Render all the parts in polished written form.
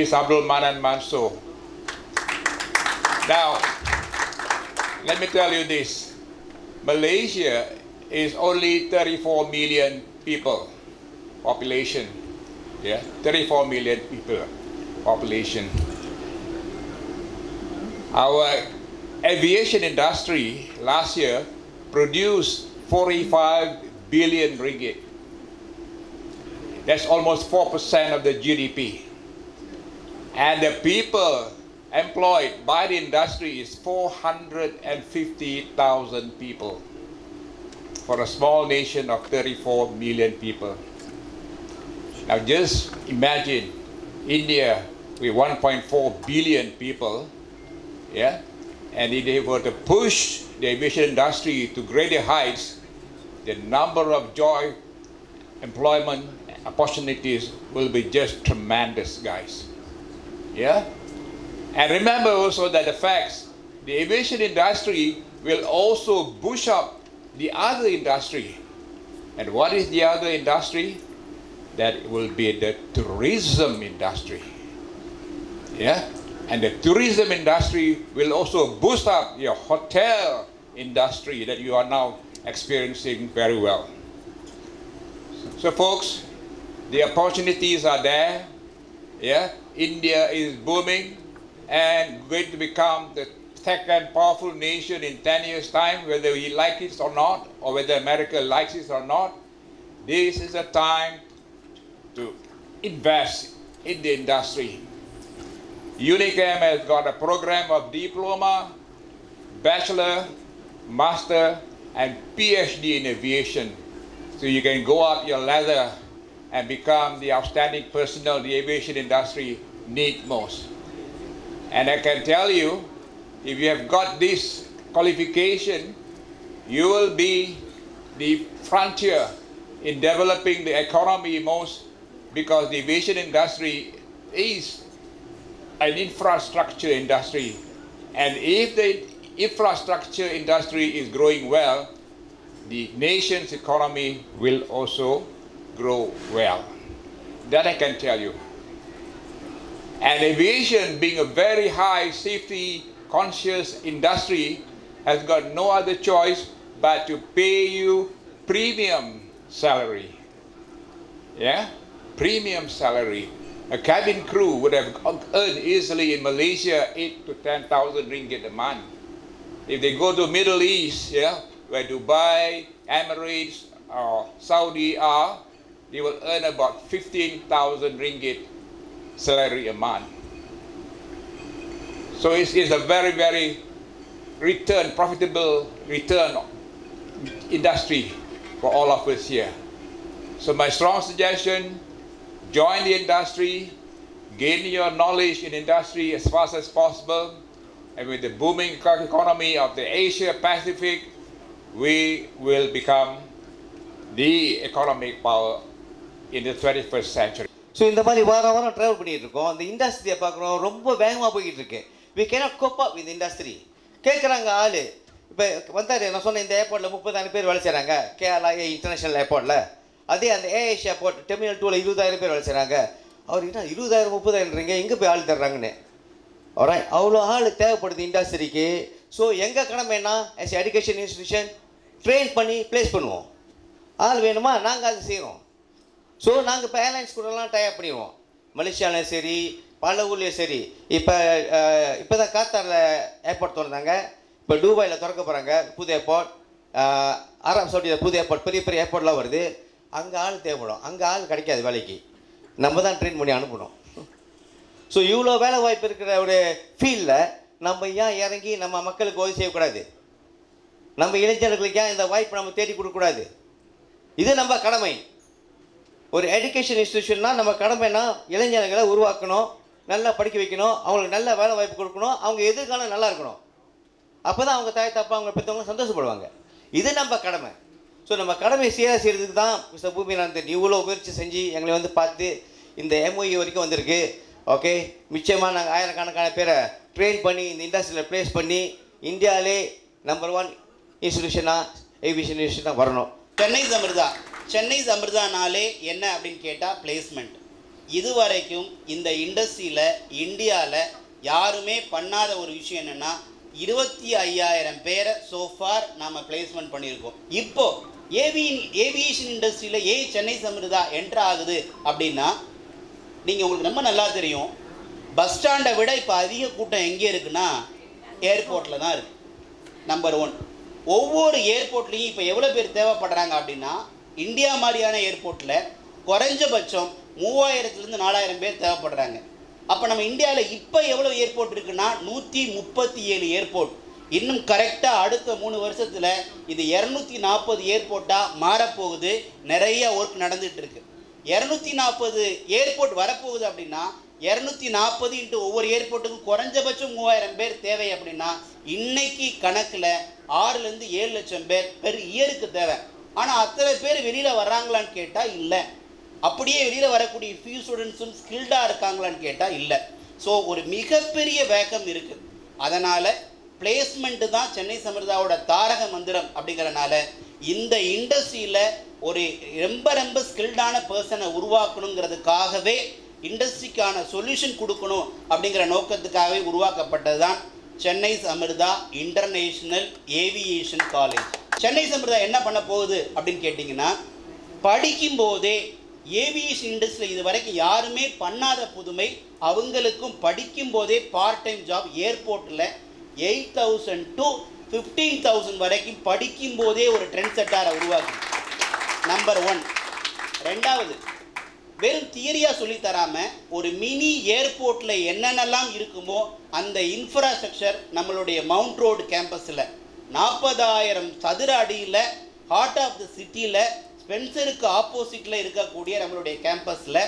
is Abdul Manan Mansoor. Now, let me tell you this. Malaysia is only 34 million people population. Yeah, 34 million people population. Our aviation industry last year produced 45 billion ringgit. That's almost 4% of the GDP. And the people employed by the industry is 450,000 people for a small nation of 34 million people. Now just imagine India with 1.4 billion people, yeah, and if they were to push the aviation industry to greater heights, the number of job employment opportunities will be just tremendous, guys. Yeah? And remember also that the aviation industry will also push up the other industry. And what is the other industry? That will be the tourism industry. Yeah? And the tourism industry will also boost up your hotel industry that you are now experiencing very well. So folks, the opportunities are there. Yeah? India is booming and going to become the second powerful nation in 10 years' time, whether we like it or not, or whether America likes it or not. This is a time to invest in the industry. Unicam has got a program of diploma, bachelor, master, and PhD in aviation. So you can go up your ladder and become the outstanding personnel the aviation industry needs most. And I can tell you, if you have got this qualification, you will be the frontier in developing the economy most, because the aviation industry is an infrastructure industry. And if the infrastructure industry is growing well, the nation's economy will also grow well. That I can tell you. And aviation, being a very high safety conscious industry, has got no other choice but to pay you premium salary. Yeah? Premium salary. A cabin crew would have earned easily in Malaysia 8 to 10,000 ringgit a month. If they go to Middle East, yeah, where Dubai, Emirates, or Saudi are, they will earn about 15,000 ringgit salary a month. So it's a very, very profitable return industry for all of us here. So my strong suggestion, join the industry, gain your knowledge in industry as fast as possible, and with the booming economy of the Asia Pacific, we will become the economic power in the 21st century. So இந்த மாதிரி வாரம் travel பண்ணிட்டு இருக்கோம். அந்த இண்டஸ்ட்ரியை பார்க்குறோம், ரொம்ப வேகமாக போய்கிட்டு இருக்கு. We cannot cope up with the industry. கேட்குறாங்க ஆள், இப்போ வந்தார், நான் சொன்ன இந்த ஏர்போர்ட்டில் 30,000 பேர் வேலை செய்கிறாங்க, கேரளா இன்டர்நேஷ்னல் ஏர்போர்ட்டில். அதே அந்த ஏஷியா ஏர்போர்ட் டெர்மினல் 2ல் 20,000 பேர் வேலை செய்கிறாங்க. அவர்கிட்ட 20,000 30,000ன்றீங்க, எங்கே போய் ஆள் தர்றாங்கன்னு. அவ்வளோ ஆள் தேவைப்படுது இண்டஸ்ட்ரிக்கு. ஸோ எங்கள் கடமை என்ன, ஆஸ் எஜுகேஷன் இன்ஸ்டிடியூஷன் ட்ரெயின் பண்ணி ப்ளேஸ் பண்ணுவோம். ஆள் வேணுமா, நாங்கள் அதை செய்கிறோம். ஸோ நாங்கள் இப்போ ஏர்லைன்ஸ் கூடலாம் டைப் பண்ணிடுவோம். மலேசியாவிலையும் சரி, பல ஊர்லேயும் சரி. இப்போ தான் காத்தாரில் ஏர்போர்ட் திறந்தாங்க, இப்போ துபாயில் திறக்க போகிறாங்க புது ஏர்போர்ட், அரப் சவுடியில் புது ஏர்போர்ட், பெரிய பெரிய ஏர்போர்ட்லாம் வருது. அங்கே ஆள் தேவைப்படும், அங்கே ஆள் கிடைக்காது வேலைக்கு, நம்ம தான் ட்ரெயின் பண்ணி அனுப்பணும். ஸோ இவ்வளோ வேலை வாய்ப்பு இருக்கிற ஒரு ஃபீல்டில் நம்ம ஏன் இறங்கி நம்ம மக்களுக்கு உதவி செய்யக்கூடாது? நம்ம இளைஞர்களுக்கு ஏன் இந்த வாய்ப்பு நம்ம தேடி கொடுக்கக்கூடாது? இது நம்ம கடமை. ஒரு எஜுகேஷன் இன்ஸ்டிடியூஷன்னா நம்ம கடமைன்னா இளைஞர்களை உருவாக்கணும், நல்லா படிக்க வைக்கணும், அவங்களுக்கு நல்ல வேலை வாய்ப்பு கொடுக்கணும், அவங்க எதிர்காலம் நல்லா இருக்கணும். அப்போ தான் அவங்க தாய் தப்பா அவங்க பெற்றவங்க சந்தோஷப்படுவாங்க. இது நம்ம கடமை. ஸோ நம்ம கடமை சீராக செய்கிறதுக்கு தான் மிஸ்டர் பூமிநாதன் இவ்வளோ முயற்சி செஞ்சு எங்களை வந்து பார்த்து இந்த MOE வரைக்கும் வந்திருக்கு. ஓகே, நிச்சயமாக நாங்கள் ஆயிரக்கணக்கான பேரை ட்ரெயின் பண்ணி இந்த இண்டஸ்ட்ரியில் ப்ளேஸ் பண்ணி இந்தியாவிலே நம்பர் 1 இன்ஸ்டிடியூஷனாக ஏவியேஷன் இன்ஸ்டிடியூஷனாக வரணும். சென்னை அமிர்தானாலே என்ன அப்படின்னு கேட்டால் பிளேஸ்மெண்ட். இதுவரைக்கும் இந்த இண்டஸ்ட்ரியில் இந்தியாவில் யாருமே பண்ணாத ஒரு விஷயம் என்னென்னா 25,000 பேரை சோஃபார் நாம் பிளேஸ்மெண்ட் பண்ணியிருக்கோம். இப்போது ஏவியேஷன் இண்டஸ்ட்ரியில் சென்னை சமிர்தா என்ட்ரு ஆகுது அப்படின்னா நீங்கள் உங்களுக்கு ரொம்ப நல்லா தெரியும், பஸ் ஸ்டாண்டை விட இப்போ அதிக கூட்டம் எங்கே இருக்குன்னா ஏர்போர்ட்டில் தான் இருக்குது. நம்பர் 1. ஒவ்வொரு ஏர்போர்ட்லேயும் இப்போ எவ்வளோ பேர் தேவைப்படுறாங்க அப்படின்னா, இந்தியா மாதிரியான ஏர்போர்ட்டில் குறைஞ்சபட்சம் 3000 4,000 பேர் தேவைப்படுறாங்க. அப்போ நம்ம இந்தியாவில் இப்போ எவ்வளோ ஏர்போர்ட் இருக்குன்னா 137 ஏர்போர்ட். இன்னும் கரெக்டாக அடுத்த 3 வருஷத்தில் இது 240 ஏர்போர்ட்டாக மாறப்போகுது. நிறைய ஒர்க் நடந்துகிட்டு இருக்கு. 240 ஏர்போர்ட் வரப்போகுது அப்படின்னா 240 இன்ட்டு ஒவ்வொரு ஏர்போர்ட்டுக்கும் குறைஞ்சபட்சம் 3000 பேர் தேவை அப்படின்னா இன்னைக்கு கணக்கில் 6 7 லட்சம் பேர் பெர் இயருக்கு தேவை. ஆனால் அத்தனை பேர் வெளியில் வர்றாங்களான்னு கேட்டால் இல்லை. அப்படியே வெளியில் வரக்கூடிய ஃபியூ ஸ்டூடெண்ட்ஸும் ஸ்கில்டாக இருக்காங்களான்னு கேட்டால் இல்லை. ஸோ ஒரு மிகப்பெரிய வேக்கம் இருக்குது. அதனால் பிளேஸ்மெண்ட்டு தான் சென்னை சமிர்தாவோட தாரக மந்திரம். அப்படிங்கிறனால இந்த இண்டஸ்ட்ரியில் ஒரு ரொம்ப ஸ்கில்டான பர்சனை உருவாக்கணுங்கிறதுக்காகவே இண்டஸ்ட்ரிக்கான சொல்யூஷன் கொடுக்கணும் அப்படிங்கிற நோக்கத்துக்காகவே உருவாக்கப்பட்டது தான் Chennai Samirtha international aviation college. Chennai Samirtha என்ன பண்ண போகுது அப்படின்னு கேட்டிங்கன்னா, படிக்கும்போதே ஏவியேஷன் இண்டஸ்ட்ரியில் இது வரைக்கும் யாருமே பண்ணாத புதுமை, அவங்களுக்கும் படிக்கும்போதே பார்ட் டைம் ஜாப் ஏர்போர்ட்டில் 8,000 to 15,000 வரைக்கும் படிக்கும்போதே ஒரு ட்ரெண்ட் செட்டாரை உருவாக்கி. நம்பர் 1. 2வது, வெறும் தியரியாக சொல்லித்தராமல் ஒரு மினி ஏர்போர்ட்டில் என்னென்னலாம் இருக்குமோ அந்த இன்ஃப்ராஸ்ட்ரக்சர் நம்மளுடைய மவுண்ட் ரோடு கேம்பஸில் 40,000 சதுர அடியில் ஹார்ட் ஆஃப் த சிட்டியில் ஸ்பென்சருக்கு ஆப்போசிட்டில் இருக்கக்கூடிய நம்மளுடைய கேம்பஸில்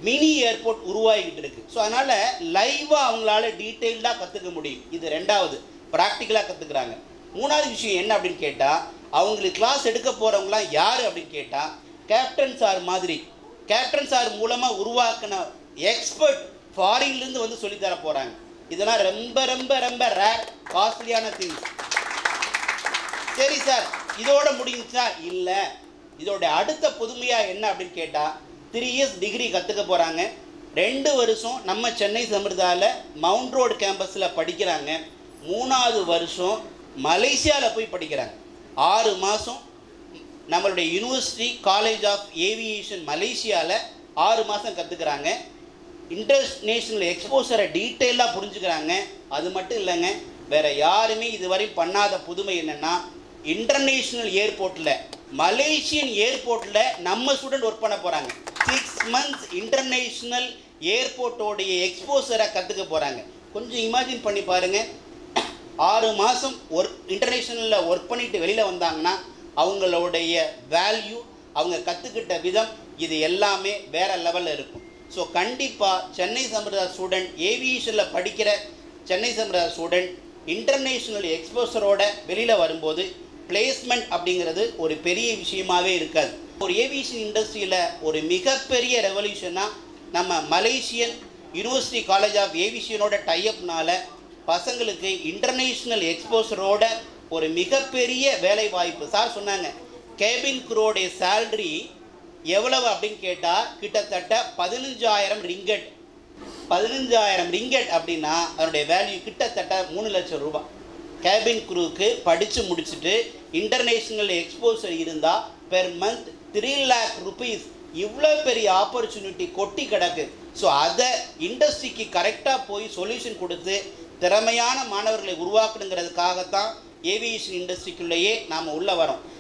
மினி ஏர்போர்ட் உருவாகிக்கிட்டு இருக்குது. ஸோ அதனால் லைவாக அவங்களால டீட்டெயில்டாக கற்றுக்க முடியும். இது 2வது, ப்ராக்டிக்கலாக கற்றுக்குறாங்க. 3வது விஷயம் என்ன அப்படின்னு கேட்டால், அவங்களுக்கு கிளாஸ் எடுக்க போகிறவங்களாம் யார் அப்படின்னு கேட்டால், கேப்டன் சார் மாதிரி, கேப்டன் சார் மூலமாக உருவாக்கின எக்ஸ்பர்ட் ஃபாரின்லேருந்து வந்து சொல்லித்தர போகிறாங்க. இதெல்லாம் ரொம்ப ரேர் காஸ்ட்லியான திங்ஸ். சரி சார், இதோட முடிஞ்சுச்சா? இல்லை, இதோட அடுத்த புதுமையாக என்ன அப்படின்னு கேட்டால், 3 years டிகிரி கற்றுக்க போகிறாங்க. 2 வருஷம் நம்ம சென்னை சமிர்தாவில் மவுண்ட் ரோடு கேம்பஸில் படிக்கிறாங்க. 3வது வருஷம் மலேசியாவில் போய் படிக்கிறாங்க. 6 மாதம் நம்மளுடைய யூனிவர்சிட்டி காலேஜ் ஆஃப் ஏவியேஷன் மலேசியாவில் 6 மாதம் கற்றுக்குறாங்க. இன்டர்நேஷ்னல் எக்ஸ்போசரை டீட்டெயிலாக புரிஞ்சுக்கிறாங்க. அது மட்டும் இல்லைங்க, வேறு யாருமே இதுவரை பண்ணாத புதுமை என்னென்னா, இன்டர்நேஷ்னல் ஏர்போர்ட்டில் மலேசியன் ஏர்போர்ட்டில் நம்ம ஸ்டூடெண்ட் ஒர்க் பண்ண போகிறாங்க. 6 months இன்டர்நேஷ்னல் ஏர்போர்ட்டோடைய எக்ஸ்போசரை கற்றுக்க போகிறாங்க. கொஞ்சம் இமேஜின் பண்ணி பாருங்கள். 6 மாதம் இன்டர்நேஷ்னலில் ஒர்க் பண்ணிட்டு வெளியில் வந்தாங்கன்னா அவங்களுடைய வேல்யூ, அவங்க கற்றுக்கிட்ட விதம், இது எல்லாமே வேறு லெவலில் இருக்கும். ஸோ கண்டிப்பாக சென்னை சமிர்தா ஸ்டூடெண்ட், ஏவியேஷனில் படிக்கிற சென்னை சமிர்தா ஸ்டூடெண்ட் இன்டர்நேஷ்னல் எக்ஸ்போசரோட வெளியில் வரும்போது பிளேஸ்மெண்ட் அப்படிங்கிறது ஒரு பெரிய விஷயமாகவே இருக்காது. ஒரு ஏவியேஷன் இண்டஸ்ட்ரியில் ஒரு மிகப்பெரிய ரெவல்யூஷனாக நம்ம மலேசியன் யூனிவர்சிட்டி காலேஜ் ஆஃப் ஏவியேஷனோட டைஅப்னால பசங்களுக்கு இன்டர்நேஷ்னல் எக்ஸ்போசரோட ஒரு மிகப்பெரிய வேலை வாய்ப்பு. சார் சொன்னாங்க, கேபின் க்ரூவோடைய சேல்ரி எவ்வளவு அப்படின்னு கேட்டால் கிட்டத்தட்ட 15,000 ரிங்கட். 15,000 ரிங்கட் அப்படின்னா அதனுடைய வேல்யூ கிட்டத்தட்ட 3 லட்சம் ரூபாய். கேபின் க்ரூவுக்கு படித்து முடிச்சுட்டு இன்டர்நேஷ்னல் எக்ஸ்போசர் இருந்தால் பெர் மந்த் 3 lakh rupees. இவ்வளோ பெரிய ஆப்பர்ச்சுனிட்டி கொட்டி கிடக்கு. ஸோ அதை இண்டஸ்ட்ரிக்கு கரெக்டாக போய் சொல்யூஷன் கொடுத்து திறமையான மாணவர்களை உருவாக்கணுங்கிறதுக்காகத்தான் ஏவியேஷன் இண்டஸ்ட்ரிக்குள்ளேயே நாம் உள்ளே வரோம்.